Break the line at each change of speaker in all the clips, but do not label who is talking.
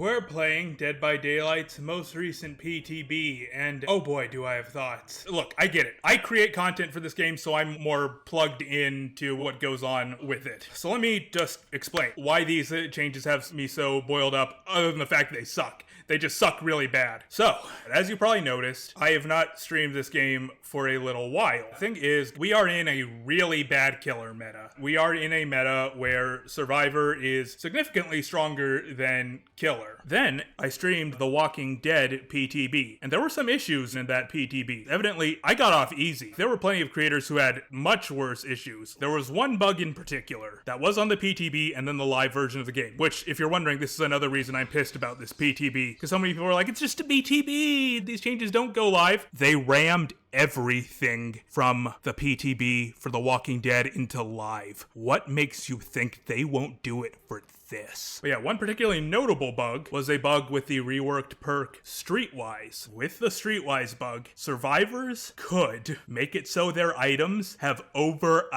we're playing Dead by Daylight's most recent PTB, and oh boy, do I have thoughts. Look, I get it. I create content for this game, so I'm more plugged into what goes on with it. So let me just explain why these changes have me so boiled up, other than the fact that they suck. They just suck really bad. So, as you probably noticed, I have not streamed this game for a little while. The thing is, we are in a really bad killer meta. We are in a meta where Survivor is significantly stronger than Killer. Then, I streamed The Walking Dead PTB, and there were some issues in that PTB. Evidently, I got off easy. There were plenty of creators who had much worse issues. There was one bug in particular that was on the PTB and then the live version of the game, which, if you're wondering, this is another reason I'm pissed about this PTB. Because so many people are like, it's just a BTB, these changes don't go live. They rammed everything from the PTB for The Walking Dead into live. What makes you think they won't do it for this? But yeah, one particularly notable bug was a bug with the reworked perk Streetwise. With the Streetwise bug, survivors could make it so their items have over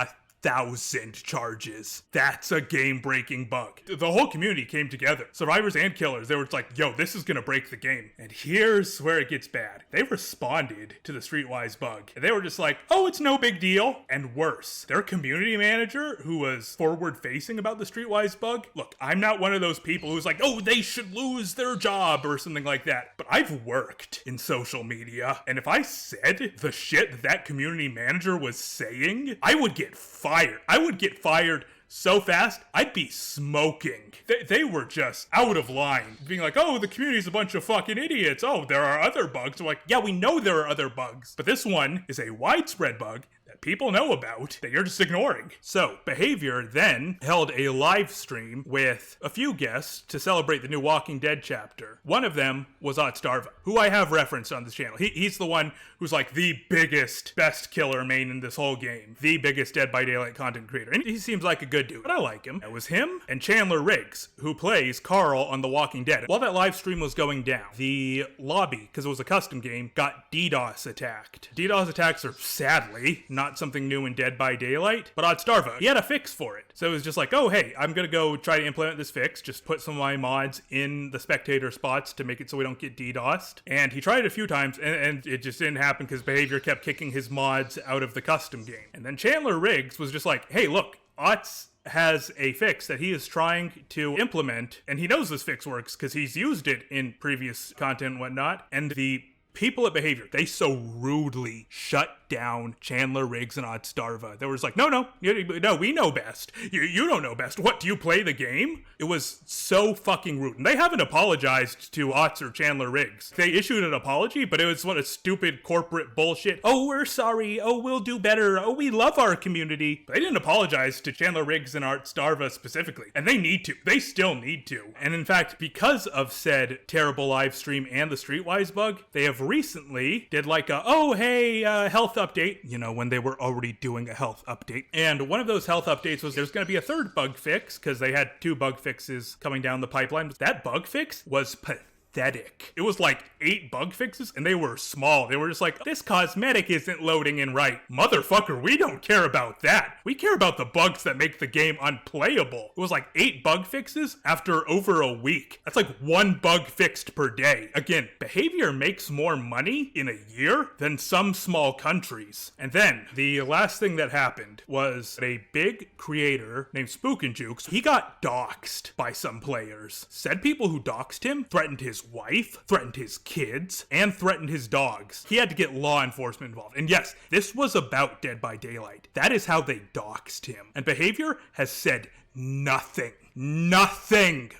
1,000 charges. That's a game-breaking bug. The whole community came together. Survivors and killers. They were like, yo, this is gonna break the game. And here's where it gets bad. They responded to the Streetwise bug. And they were just like, oh, it's no big deal. And worse, their community manager, who was forward-facing about the Streetwise bug, look, I'm not one of those people who's like, oh, they should lose their job or something like that. But I've worked in social media, and if I said the shit that community manager was saying, I would get fired. I would get fired so fast, I'd be smoking. They were just out of line, being like, oh, the community's a bunch of fucking idiots. Oh, there are other bugs. I'm like, yeah, we know there are other bugs, but this one is a widespread bug that people know about that you're just ignoring. So, Behaviour then held a live stream with a few guests to celebrate the new Walking Dead chapter. One of them was Otstarva, who I have referenced on this channel. He's the one who's like the biggest, best killer main in this whole game. The biggest Dead by Daylight content creator. And he seems like a good dude, but I like him. It was him and Chandler Riggs, who plays Carl on The Walking Dead. While that live stream was going down, the lobby, because it was a custom game, got DDoS attacked. DDoS attacks are sadly not something new in Dead by Daylight, but Otstarva, he had a fix for it. So it was just like, oh, hey, I'm gonna go try to implement this fix, just put some of my mods in the spectator spots to make it so we don't get DDoSed. And he tried it a few times, and it just didn't happen because Behaviour kept kicking his mods out of the custom game. And then Chandler Riggs was just like, hey, look, Ots has a fix that he is trying to implement, and he knows this fix works because he's used it in previous content and whatnot, and the people at Behaviour, they so rudely shut down Chandler Riggs and Otstarva. They were just like, no, we know best. You don't know best. What, do you play the game? It was so fucking rude. And they haven't apologized to Ots or Chandler Riggs. They issued an apology, but it was what a stupid corporate bullshit. Oh, we're sorry. Oh, we'll do better. Oh, we love our community. But they didn't apologize to Chandler Riggs and Otstarva specifically. And they need to. They still need to. And in fact, because of said terrible live stream and the Streetwise bug, they have recently did like a, oh, hey, health update, you know, when they were already doing a health update. And one of those health updates was there's going to be a third bug fix because they had 2 bug fixes coming down the pipeline. That bug fix was pathetic. It was like 8 bug fixes and they were small. They were just like, this cosmetic isn't loading in right. Motherfucker, we don't care about that. We care about the bugs that make the game unplayable. It was like 8 bug fixes after over a week. That's like 1 bug fixed per day. Again, Behaviour makes more money in a year than some small countries. And then the last thing that happened was a big creator named Spook and Jukes. He got doxxed by some players. Said people who doxed him threatened his wife, threatened his kids, and threatened his dogs. He had to get law enforcement involved. And yes, this was about Dead by Daylight. That is how they doxed him. And Behaviour has said nothing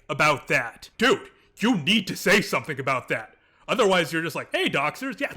about that. Dude, you need to say something about that. Otherwise, you're just like, hey, doxers, yeah,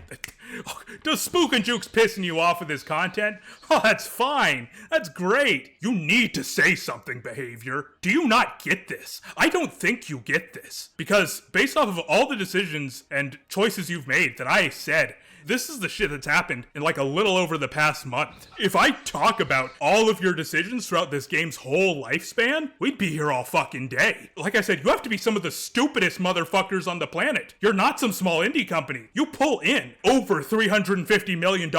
does Spook and Jukes pissing you off with his content? Oh, that's fine. That's great. You need to say something, Behaviour. Do you not get this? I don't think you get this. Because based off of all the decisions and choices you've made that I said, this is the shit that's happened in like a little over the past month. If I talk about all of your decisions throughout this game's whole lifespan, we'd be here all fucking day. Like I said, you have to be some of the stupidest motherfuckers on the planet. You're not some small indie company. You pull in over over $350 million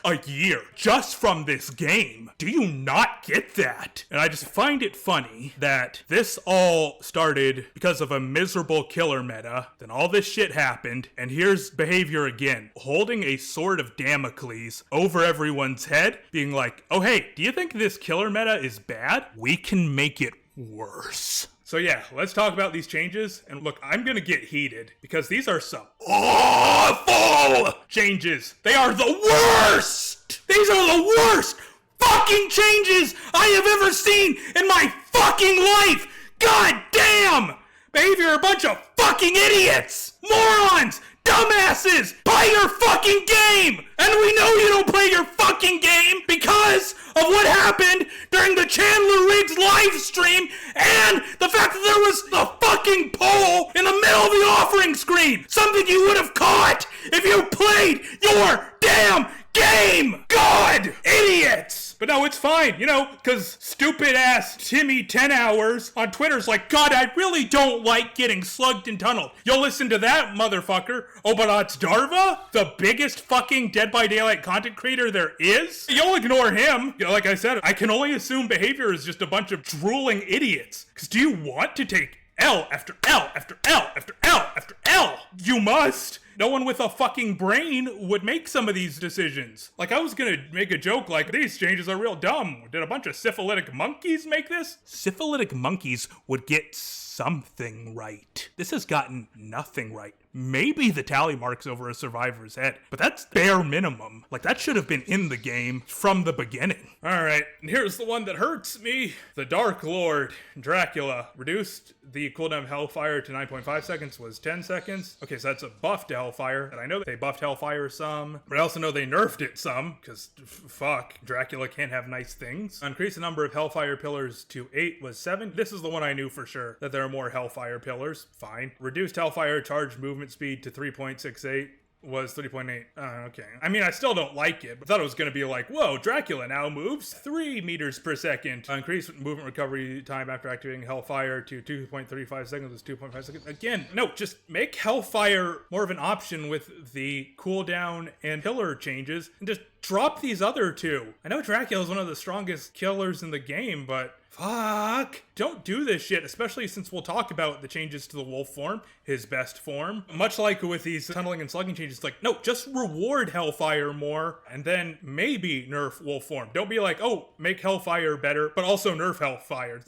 a year just from this game. Do you not get that? And I just find it funny that this all started because of a miserable killer meta, then all this shit happened, and here's Behaviour again, holding a sword of Damocles over everyone's head, being like, oh hey, do you think this killer meta is bad? We can make it worse. So yeah, let's talk about these changes. And look, I'm gonna get heated because these are some awful changes. They are the worst! These are the worst fucking changes I have ever seen in my fucking life! God damn! Behaviour are a bunch of fucking idiots! Morons! Dumbasses! Play your fucking game! And we know you don't play your fucking game because of what happened during the Chandler Riggs live stream and the fact that there was the fucking poll in the middle of the offering screen! Something you would have caught if you played your damn game! God! Idiots! But no, it's fine, you know, because stupid ass Timmy 10 hours on Twitter's like, God, I really don't like getting slugged and tunneled. You'll listen to that, motherfucker. Oh, but it's Darva, the biggest fucking Dead by Daylight content creator there is? You'll ignore him. You know, like I said, I can only assume Behaviour is just a bunch of drooling idiots. Because do you want to take L after L after L after L after L? You must. No one with a fucking brain would make some of these decisions. Like, I was gonna make a joke like, these changes are real dumb. Did a bunch of syphilitic monkeys make this? Syphilitic monkeys would get something right. This has gotten nothing right. Maybe the tally marks over a survivor's head, but that's bare minimum. Like, that should have been in the game from the beginning. Alright, and here's the one that hurts me. The Dark Lord, Dracula, reduced the cooldown of Hellfire to 9.5 seconds, was 10 seconds. Okay, so that's a buff to Hellfire, and I know they buffed Hellfire some, but I also know they nerfed it some, because fuck, Dracula can't have nice things. Increased the number of Hellfire pillars to 8 was 7. This is the one I knew for sure, that there are more Hellfire pillars. Fine. Reduced Hellfire charge movement speed to 3.68 was 3.8. Okay. I mean, I still don't like it, but I thought it was going to be like, whoa, Dracula now moves 3 meters per second. Increased movement recovery time after activating Hellfire to 2.35 seconds was 2.5 seconds. Again, no, just make Hellfire more of an option with the cooldown and pillar changes and just drop these other two. I know Dracula is one of the strongest killers in the game, but fuck. Don't do this shit, especially since we'll talk about the changes to the wolf form, his best form. Much like with these tunneling and slugging changes, like, no, just reward Hellfire more, and then maybe nerf wolf form. Don't be like, oh, make Hellfire better, but also nerf Hellfire.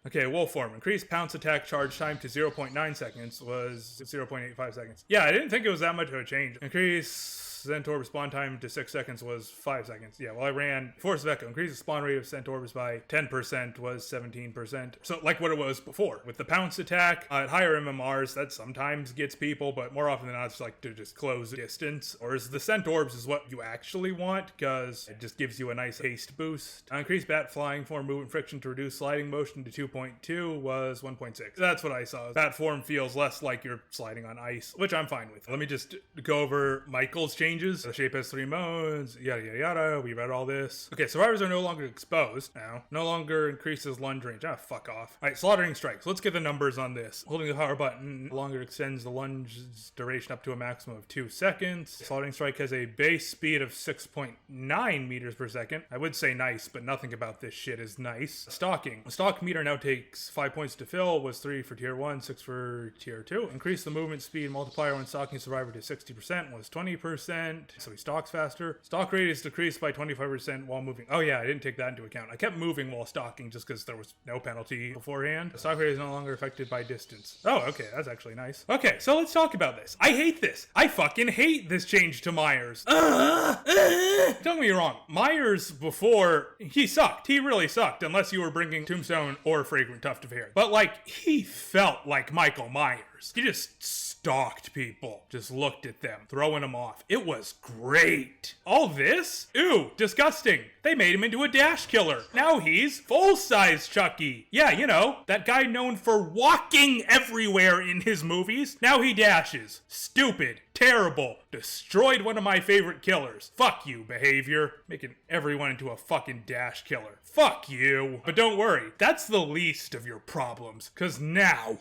Okay, wolf form. Increased pounce attack charge time to 0.9 seconds was 0.85 seconds. Yeah, I didn't think it was that much of a change. Increase Centaur respawn time to 6 seconds was 5 seconds. Yeah, well, I ran Force of Echo. Increased the spawn rate of Centaurs by 10% was 17%. So, like what it was before. With the pounce attack, at higher MMRs, that sometimes gets people, but more often than not, it's like to just close distance. Or is the Centaurs is what you actually want, because it just gives you a nice haste boost. Increased bat flying form movement friction to reduce sliding motion to 2.2 was 1.6. That's what I saw. Bat form feels less like you're sliding on ice, which I'm fine with. Let me just go over Michael's change. The shape has 3 modes, yada yada yada. We read all this. Okay, survivors are no longer exposed now. No longer increases lunge range. Ah, fuck off. Alright, slaughtering strikes. Let's get the numbers on this. Holding the power button no longer extends the lunge's duration up to a maximum of 2 seconds. Slaughtering strike has a base speed of 6.9 meters per second. I would say nice, but nothing about this shit is nice. Stalking. The stalk meter now takes 5 points to fill, was 3 for tier 1, 6 for tier 2. Increase the movement speed multiplier when stalking survivor to 60% was 20%. So he stalks faster. Stalk rate is decreased by 25% while moving. Oh yeah, I didn't take that into account. I kept moving while stalking just because there was no penalty beforehand. The stalk rate is no longer affected by distance. Oh, okay, that's actually nice. Okay, so let's talk about this. I hate this. I fucking hate this change to Myers. Don't get me wrong. Myers before, he sucked. He really sucked, unless you were bringing Tombstone or Fragrant Tuft of Hair. But like, he felt like Michael Myers. He just stalked people, just looked at them, throwing them off. It was great. All this? Ew, disgusting. They made him into a dash killer. Now he's full-size Chucky. Yeah, you know, that guy known for walking everywhere in his movies. Now he dashes. Stupid. Terrible. Destroyed one of my favorite killers. Fuck you, Behaviour. Making everyone into a fucking dash killer. Fuck you. But don't worry, that's the least of your problems. Cause now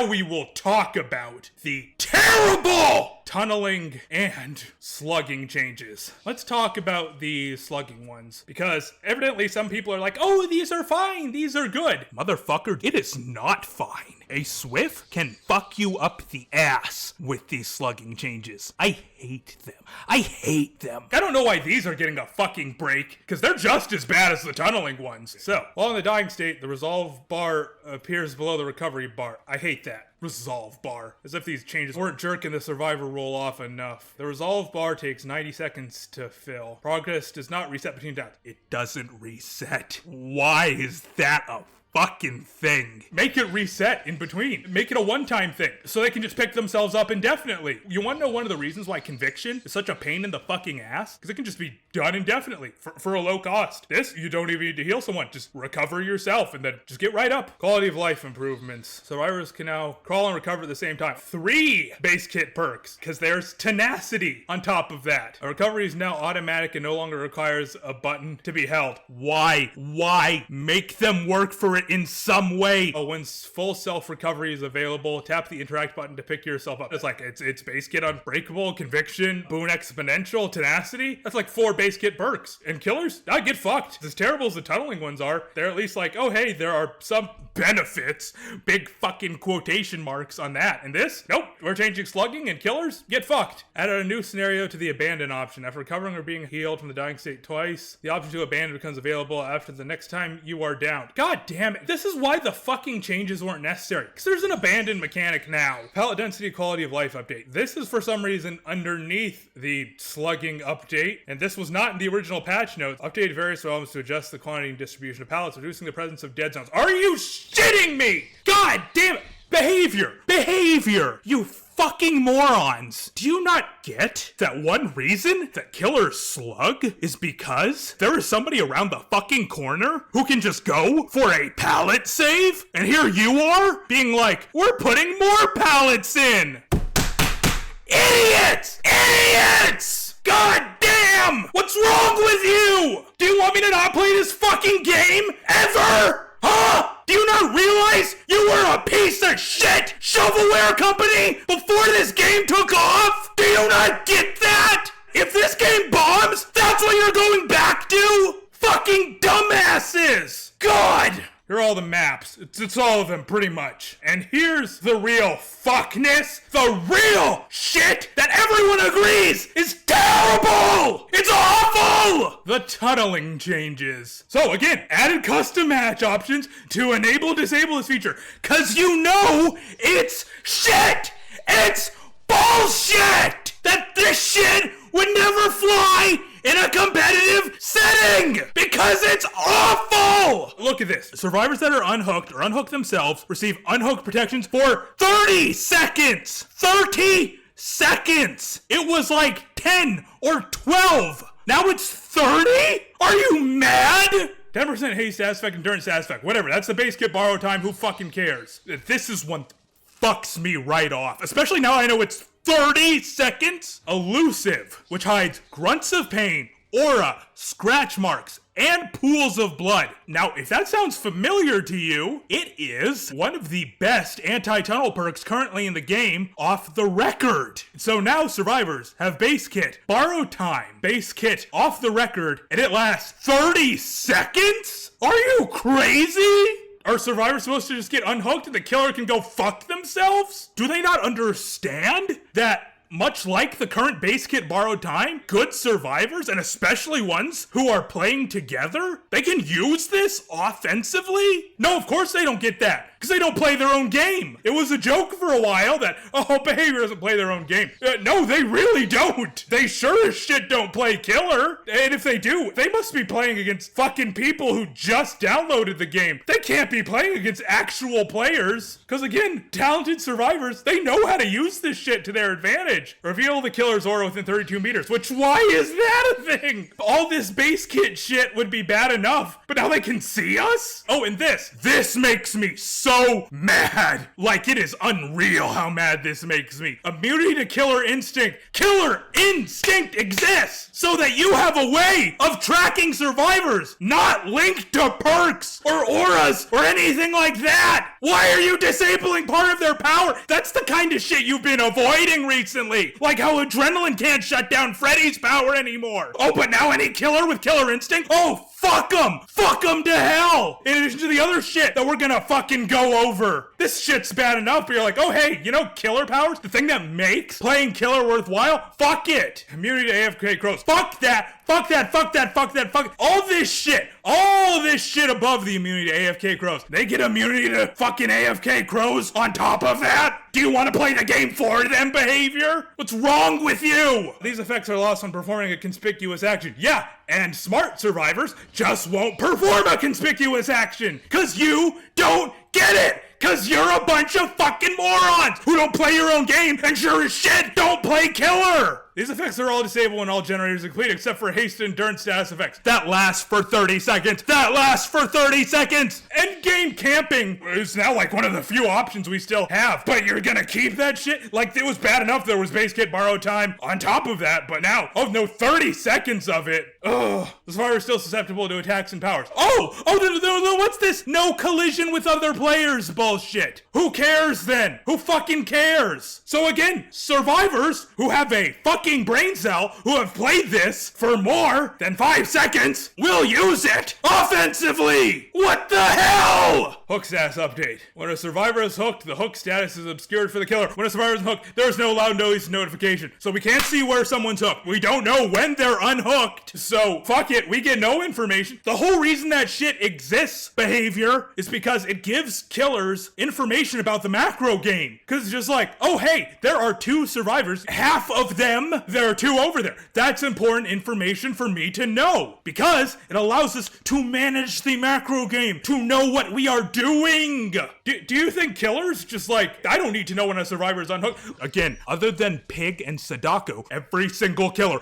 we will talk about the terrible tunneling and slugging changes. Let's talk about the slugging ones, because evidently some people are like, oh, these are fine, these are good. Motherfucker, it is not fine. A Swift can fuck you up the ass with these slugging changes. I hate them. I hate them. I don't know why these are getting a fucking break, because they're just as bad as the tunneling ones. So, while in the dying state, the resolve bar appears below the recovery bar. I hate that. Resolve bar. As if these changes weren't jerking the survivor roll off enough. The resolve bar takes 90 seconds to fill. Progress does not reset between downs. It doesn't reset. Why is that a fucking thing? Make it reset in between. Make it a one-time thing so they can just pick themselves up indefinitely. You want to know one of the reasons why conviction is such a pain in the fucking ass? Because it can just be done indefinitely for a low cost. This, you don't even need to heal someone. Just recover yourself and then just get right up. Quality of life improvements. Survivors can now crawl and recover at the same time. 3 base kit perks, because there's tenacity on top of that. A recovery is now automatic and no longer requires a button to be held. Why? Why? Make them work for it in some way. Oh, when full self-recovery is available, tap the interact button to pick yourself up. It's like, it's base kit unbreakable, conviction, boon exponential, tenacity. That's like 4 base kit perks. And killers, I get fucked. As terrible as the tunneling ones are, they're at least like, oh hey, there are some benefits. Big fucking quotation marks on that. And this? Nope. We're changing slugging and killers? Get fucked. Added a new scenario to the abandon option. After recovering or being healed from the dying state twice, the option to abandon becomes available after the next time you are down. God damn it. This is why the fucking changes weren't necessary. Because there's an abandon mechanic now. Pallet density quality of life update. This is for some reason underneath the slugging update. And this was not in the original patch notes. Updated various elements to adjust the quantity and distribution of pallets, reducing the presence of dead zones. Are you shitting me? God damn it. Behavior. Behavior. You fucking morons. Do you not get that one reason that killers slug is because there is somebody around the fucking corner who can just go for a pallet save? And here you are being like, we're putting more pallets in. Idiots! Idiots! God damn! What's wrong with you? Do you want me to not play this fucking game ever? Huh? Do you not realize you were a piece of shit shovelware company before this game took off? Do you not get that? If this game bombs, that's what you're going back to? Fucking dumbasses! God! Here are all the maps. It's all of them, pretty much. And here's the real fuckness. The real shit that everyone agrees is terrible! It's awful! The tunneling changes. So again, added custom match options to enable disable this feature. Cause you know it's shit! It's bullshit! That this shit would never fly in a competitive setting because it's awful! Look at this. Survivors that are unhooked or unhook themselves receive unhook protections for 30 seconds! 30 seconds! It was like 10 or 12. Now it's 30? Are you mad? 10% haste status effect, endurance status effect, whatever. That's the base kit borrow time. Who fucking cares? This is one fucks me right off. Especially now I know it's 30 seconds? Elusive, which hides grunts of pain, aura, scratch marks, and pools of blood. Now, if that sounds familiar to you, it is one of the best anti-tunnel perks currently in the game off the record. So now survivors have base kit, borrow time, base kit off the record, and it lasts 30 seconds? Are you crazy? Are survivors supposed to just get unhooked and the killer can go fuck themselves? Do they not understand that, much like the current base kit borrowed time, good survivors, and especially ones who are playing together, they can use this offensively? No, of course they don't get that, because they don't play their own game. It was a joke for a while that, oh, Behaviour doesn't play their own game. No, they really don't. They sure as shit don't play killer. And if they do, they must be playing against fucking people who just downloaded the game. They can't be playing against actual players. Because again, talented survivors, they know how to use this shit to their advantage. Reveal the killer's aura within 32 meters, which why is that a thing? All this base kit shit would be bad enough, but now they can see us? Oh, and this makes me so so mad. Like, it is unreal how mad this makes me. Immunity to Killer Instinct. Killer Instinct exists so that you have a way of tracking survivors, not linked to perks or auras or anything like that. Why are you disabling part of their power? That's the kind of shit you've been avoiding recently. Like how Adrenaline can't shut down Freddy's power anymore. Oh, but now any killer with Killer Instinct? Oh, fuck them! Fuck them to hell! In addition to the other shit that we're gonna fucking go over. This shit's bad enough, but you're like, oh hey, you know killer powers? The thing that makes playing killer worthwhile? Fuck it! Immunity to AFK crows. Fuck that! Fuck that, fuck that, fuck that, fuck all this shit above the immunity to AFK crows. They get immunity to fucking AFK crows on top of that? Do you want to play the game for them, Behaviour? What's wrong with you? These effects are lost when performing a conspicuous action. Yeah, and smart survivors just won't perform a conspicuous action, cause you don't get it! Cause you're a bunch of fucking morons who don't play your own game and sure as shit don't play killer! These effects are all disabled when all generators are complete except for haste and endurance status effects. That lasts for 30 seconds. That lasts for 30 seconds! Endgame camping is now like one of the few options we still have. But you're gonna keep that shit? Like it was bad enough there was base kit borrow time on top of that, but now, oh no, 30 seconds of it. Ugh. The survivor is still susceptible to attacks and powers. Oh, what's this? No collision with other players bullshit. Who cares then? Who fucking cares? So again, survivors who have a fucking brain cell who have played this for more than 5 seconds will use it offensively. What the hell? Hook status update. When a survivor is hooked, the hook status is obscured for the killer. When a survivor is hooked, there is no loud noise notification. So we can't see where someone's hooked. We don't know when they're unhooked. So fuck it, we get no information. The whole reason that shit exists, Behaviour, is because it gives killers information about the macro game. Because it's just like, oh hey, there are 2 survivors. Half of them, there are 2 over there. That's important information for me to know. Because it allows us to manage the macro game, to know what we are doing. Do you think killers just like, I don't need to know when a survivor is unhooked? Again, other than Pig and Sadako, every single killer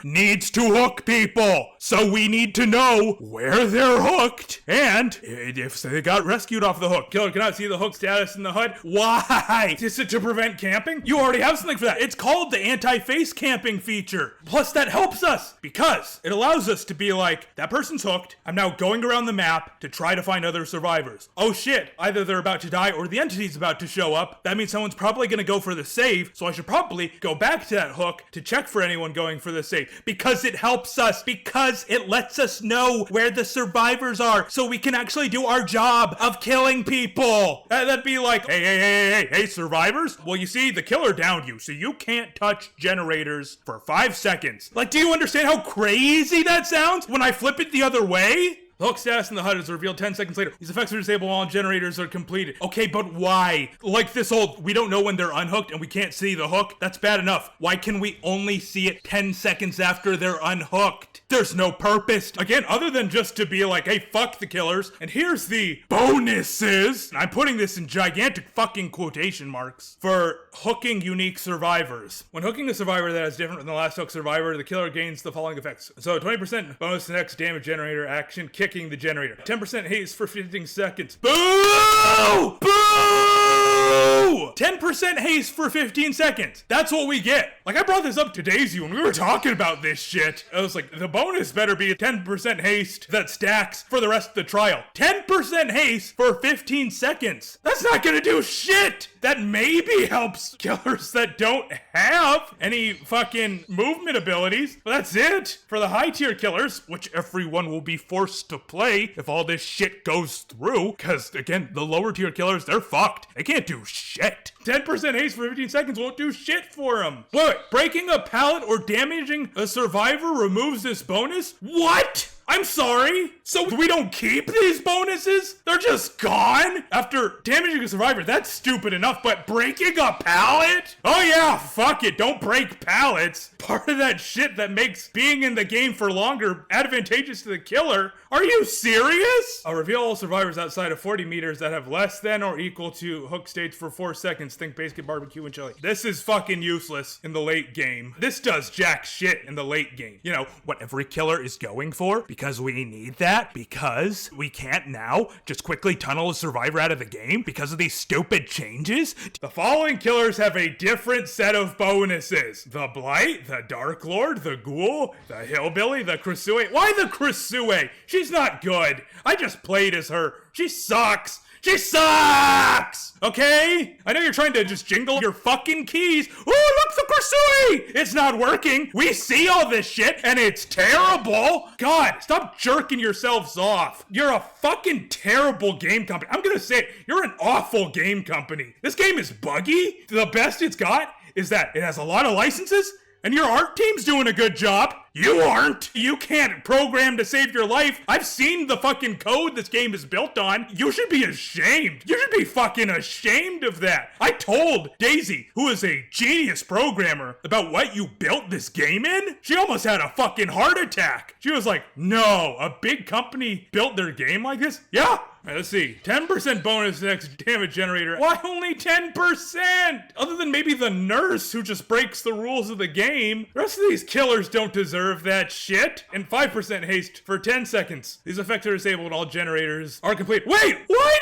needs to hook people. So we need to know where they're hooked and if they got rescued off the hook. Killer cannot see the hook status in the HUD. Why? Is it to prevent camping? You already have something for that. It's called the anti-face camping feature. Plus that helps us because it allows us to be like, that person's hooked. I'm now going around the map to try to find other survivors. Oh shit, either they're about to die or the entity's about to show up. That means someone's probably gonna go for the save, so I should probably go back to that hook to check for anyone going for the save. Because it helps us, because it lets us know where the survivors are, so we can actually do our job of killing people. That'd be like, hey, survivors? Well, you see, the killer downed you, so you can't touch generators for 5 seconds. Like, do you understand how crazy that sounds when I flip it the other way? The hook status in the HUD is revealed 10 seconds later. These effects are disabled while generators are completed. Okay, but why? Like this old, we don't know when they're unhooked and we can't see the hook? That's bad enough. Why can we only see it 10 seconds after they're unhooked? There's no purpose. Again, other than just to be like, hey, fuck the killers. And here's the bonuses. I'm putting this in gigantic fucking quotation marks for hooking unique survivors. When hooking a survivor that is different from the last hook survivor, the killer gains the following effects. So 20% bonus to next damage generator action, kicking the generator. 10% haste for 15 seconds. Boo! Boo! 10% haste for 15 seconds. That's what we get. Like, I brought this up to Daisy when we were talking about this shit. I was like, the bonus better be a 10% haste that stacks for the rest of the trial. 10% haste for 15 seconds. That's not gonna do shit. That maybe helps killers that don't have any fucking movement abilities. But that's it for the high tier killers, which everyone will be forced to play if all this shit goes through. Because again, the lower tier killers, they're fucked. They can't do shit. 10% haste for 15 seconds won't do shit for them. Wait, breaking a pallet or damaging a survivor removes this bonus? What? I'm sorry? So we don't keep these bonuses? They're just gone? After damaging a survivor, that's stupid enough, but breaking a pallet? Oh yeah, fuck it, don't break pallets. Part of that shit that makes being in the game for longer advantageous to the killer. Are you serious? I'll reveal all survivors outside of 40 meters that have less than or equal to hook states for 4 seconds. Think basic barbecue and chili. This is fucking useless in the late game. This does jack shit in the late game. You know, what every killer is going for? because we need that, because we can't now just quickly tunnel a survivor out of the game because of these stupid changes. The following killers have a different set of bonuses. The Blight, the Dark Lord, the Ghoul, the Hillbilly, the Krasue. Why the Krasue? She's not good. I just played as her. She sucks. She sucks! Okay? I know you're trying to just jingle your fucking keys. Oh, look, the Krasue! It's not working. We see all this shit, and it's terrible. God, stop jerking yourselves off. You're a fucking terrible game company. I'm gonna say it. You're an awful game company. This game is buggy. The best it's got is that it has a lot of licenses, and your art team's doing a good job. You aren't. You can't program to save your life. I've seen the fucking code this game is built on. You should be ashamed. You should be fucking ashamed of that. I told Daisy, who is a genius programmer, about what you built this game in. She almost had a fucking heart attack. She was like, no, a big company built their game like this? Yeah. All right, let's see. 10% bonus next damage generator. Why only 10%? Other than maybe the nurse who just breaks the rules of the game. The rest of these killers don't deserve that shit. And 5% haste for 10 seconds. These effects are disabled when all generators are complete. Wait, why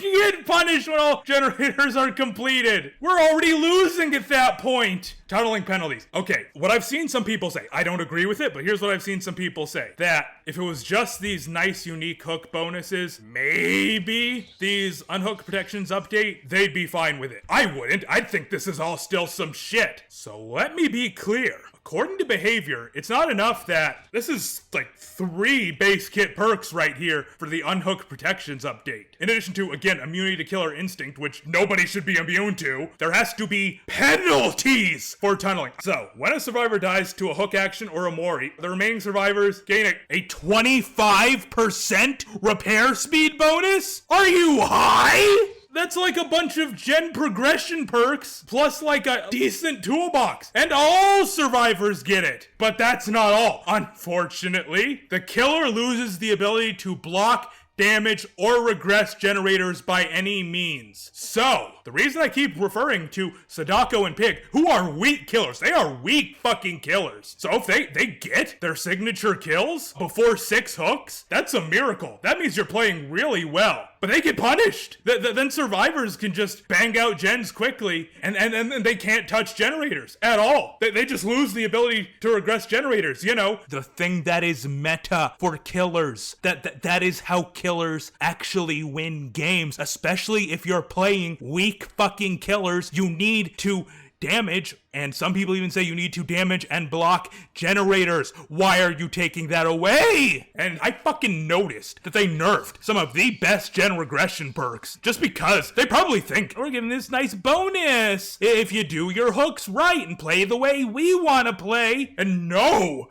do we get punished when all generators are completed? We're already losing at that point. Tunneling penalties. Okay, what I've seen some people say, I don't agree with it, but here's what I've seen some people say. That if it was just these nice unique hook bonuses, maybe these unhook protections update, they'd be fine with it. I wouldn't. I'd think this is all still some shit. So let me be clear. According to Behaviour, it's not enough that this is like 3 base kit perks right here for the Unhook Protections update. In addition to, again, immunity to killer instinct, which nobody should be immune to, there has to be penalties for tunneling. So, when a survivor dies to a hook action or a mori, the remaining survivors gain a 25% repair speed bonus? Are you high? That's like a bunch of gen progression perks, plus like a decent toolbox. And all survivors get it. But that's not all. Unfortunately, the killer loses the ability to block, damage, or regress generators by any means. So, the reason I keep referring to Sadako and Pig, who are weak killers, they are weak fucking killers. So if they get their signature kills before 6 hooks, that's a miracle. That means you're playing really well. But they get punished. Then survivors can just bang out gens quickly, and they can't touch generators at all. They just lose the ability to regress generators, you know? The thing that is meta for killers. That is how killers actually win games, especially if you're playing weak fucking killers. You need to damage, and some people even say you need to damage and block generators. Why are you taking that away? And I fucking noticed that they nerfed some of the best gen regression perks just because they probably think we're giving this nice bonus if you do your hooks right and play the way we want to play. And no,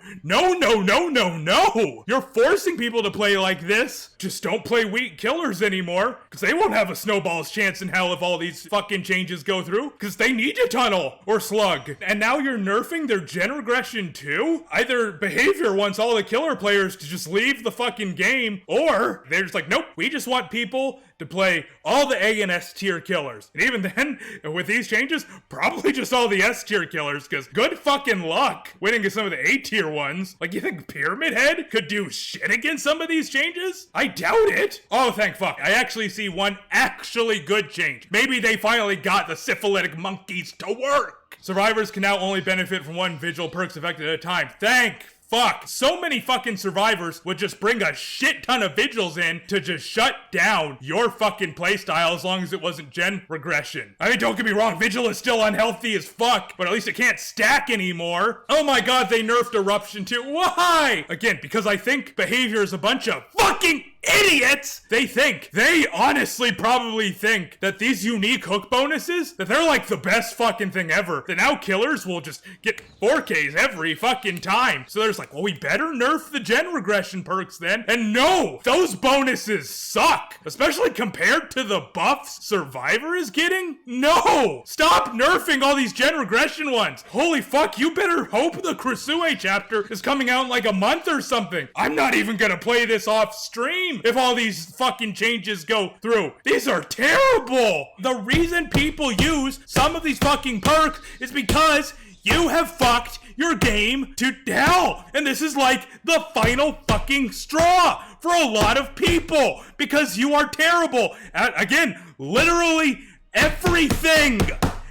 you're forcing people to play like this. Just don't play weak killers anymore, because they won't have a snowball's chance in hell if all these fucking changes go through, because they need to tunnel or slug. And now you're nerfing their gen regression too? Either Behaviour wants all the killer players to just leave the fucking game, or they're just like, nope, we just want people to play all the A and S tier killers. And even then, with these changes, probably just all the S tier killers, because good fucking luck winning against some of the A tier ones. Like, you think Pyramid Head could do shit against some of these changes? I doubt it. Oh, thank fuck. I actually see one actually good change. Maybe they finally got the syphilitic monkeys to work. Survivors can now only benefit from 1 vigil perks effect at a time. Thank fuck. So many fucking survivors would just bring a shit ton of vigils in to just shut down your fucking playstyle as long as it wasn't gen regression. I mean, don't get me wrong, vigil is still unhealthy as fuck, but at least it can't stack anymore. Oh my god, they nerfed eruption too. Why? Again, because I think Behaviour is a bunch of fucking idiots. They honestly probably think that these unique hook bonuses, that they're like the best fucking thing ever. That now killers will just get 4Ks every fucking time. So there's like, well, we better nerf the gen regression perks then. And no, those bonuses suck. Especially compared to the buffs Survivor is getting. No, stop nerfing all these gen regression ones. Holy fuck, you better hope the Krasue chapter is coming out in like a month or something. I'm not even gonna play this off stream if all these fucking changes go through. These are terrible. The reason people use some of these fucking perks is because You have fucked your game to hell. And this is like the final fucking straw for a lot of people because you are terrible at, again, literally everything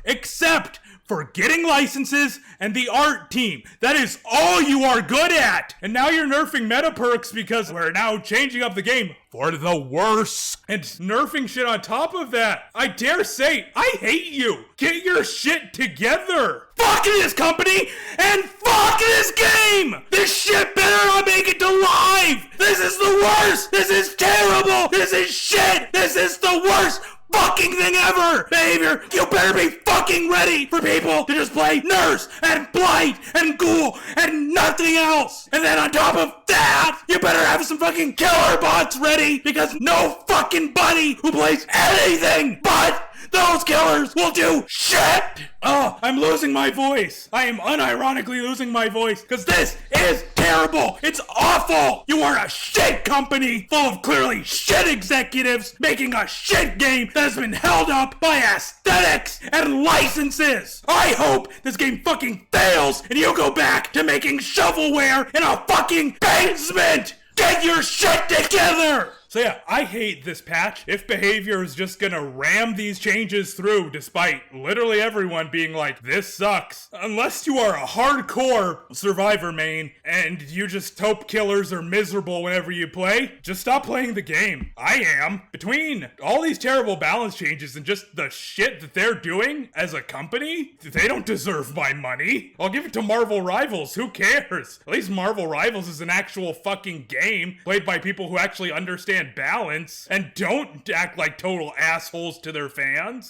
except for getting licenses and the art team. That is all you are good at. And now you're nerfing meta perks because we're now changing up the game for the worse. And nerfing shit on top of that. I dare say, I hate you. Get your shit together. Fuck this company and fuck this game. This shit better not make it to live. This is the worst. This is terrible. This is shit. This is the worst fucking thing ever! Behaviour, you better be fucking ready for people to just play Nerfs and Blight and Ghoul and nothing else! And then on top of that, you better have some fucking killer bots ready because no fucking buddy who plays anything but those killers will do shit! Oh, I'm losing my voice. I am unironically losing my voice because this is terrible. It's awful. You are a shit company full of clearly shit executives making a shit game that has been held up by aesthetics and licenses. I hope this game fucking fails and you go back to making shovelware in a fucking basement. Get your shit together! So yeah, I hate this patch. If Behaviour is just gonna ram these changes through despite literally everyone being like, this sucks. Unless you are a hardcore Survivor main and you just hope killers are miserable whenever you play, just stop playing the game. I am. Between all these terrible balance changes and just the shit that they're doing as a company, they don't deserve my money. I'll give it to Marvel Rivals, who cares? At least Marvel Rivals is an actual fucking game played by people who actually understand balance and don't act like total assholes to their fans.